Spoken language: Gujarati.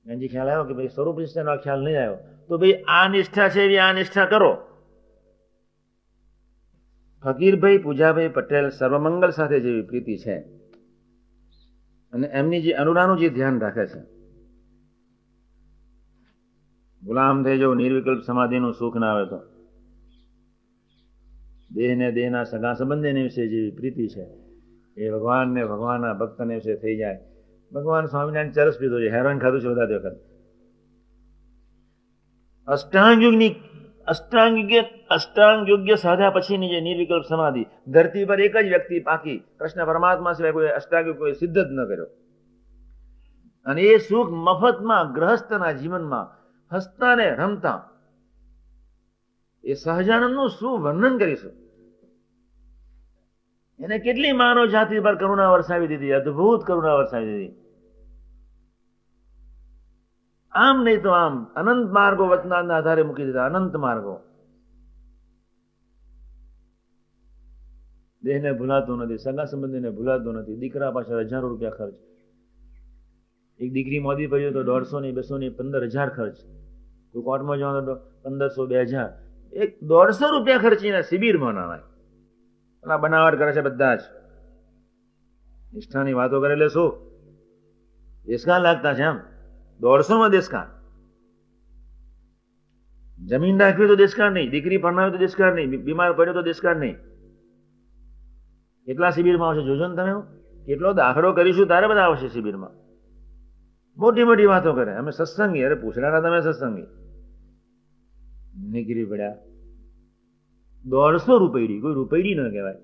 જ્ઞાનજી ખ્યાલ આવ્યો કે ભાઈ સ્વરૂપ નિષ્ઠાનો આ ખ્યાલ નહીં આવ્યો, તો ભાઈ આ નિષ્ઠા છે એવી આ નિષ્ઠા કરો. ફકીરભાઈ પૂજાભાઈ પટેલ સર્વમંગલ સાથે જેવી પ્રીતિ છે અને એમની જે અનુરાનું જે ધ્યાન રાખે છે, ગુલામ થઈ જવું નિર્વિકલ્પ સમાધિનું સુખ ના આવે તો, દેહને દેહના સગા સંબંધીને વિશે જેવી પ્રીતિ છે એ ભગવાનને ભગવાનના ભક્તને વિશે થઈ જાય. ભગવાન સ્વામિનારાયણ ચરસ પીધો છે, હેરોઈન ખાધું છે બધા વખત. અષ્ટાંગ યોગ્ય સાધ્યા પછીની જે નિર્વિકલ્પ સમાધિ, ધરતી પર એક જ વ્યક્તિ પાકી, કૃષ્ણ પરમાત્મા સિવાય કોઈ અષ્ટાંગ કોઈ સિદ્ધ જ ન કર્યો. અને એ સુખ મફતમાં ગ્રહસ્થના જીવનમાં હસતા ને રમતા, એ સહજાનંદનું શું વર્ણન કરીશું. એને કેટલી માનવ જાતિ પર કરુણા વરસાવી દીધી, અદભુત કરુણા વરસાવી દીધી. આમ નહીં તો આમ અનંત માર્ગો વચનાના આધારે મૂકી દીધા, અનંત માર્ગો. દેહને ભૂલાતું નથી, સગા સંબંધીને ભૂલાતું નથી. દીકરા પાછળ હજારો રૂપિયા ખર્ચ, એક દીકરી મોદી પડ્યો તો 150 ની 200 ની 15,000 ખર્ચ, કોઈ કોર્ટમાં જવાનો તો 1500 2000, એક 150 રૂપિયા ખર્ચીને શિબિરમાં ના આવે. બનાવટ કરે છે બધા જ, નિષ્ઠાની વાતો કરે એટલે શું દેશકાળ લાગતા છે. આમ 150 માં દેશકાળ, જમીન રાખવી તો દેશકાળ નહીં, દીકરી પરણાવી તો દેશકાળ નહીં, બીમાર પડ્યો તો દેશકાળ નહીં. કેટલા શિબિરમાં આવશે જોજો ને તમે, કેટલો દાખલો કરીશું તારે બધા આવશે શિબિરમાં. મોટી મોટી વાતો કરે, અમે સત્સંગી, અરે પૂછનારા તમે સત્સંગી નીકળી પડ્યા. 150 રૂપિયડી, કોઈ રૂપિયડી ન કહેવાય.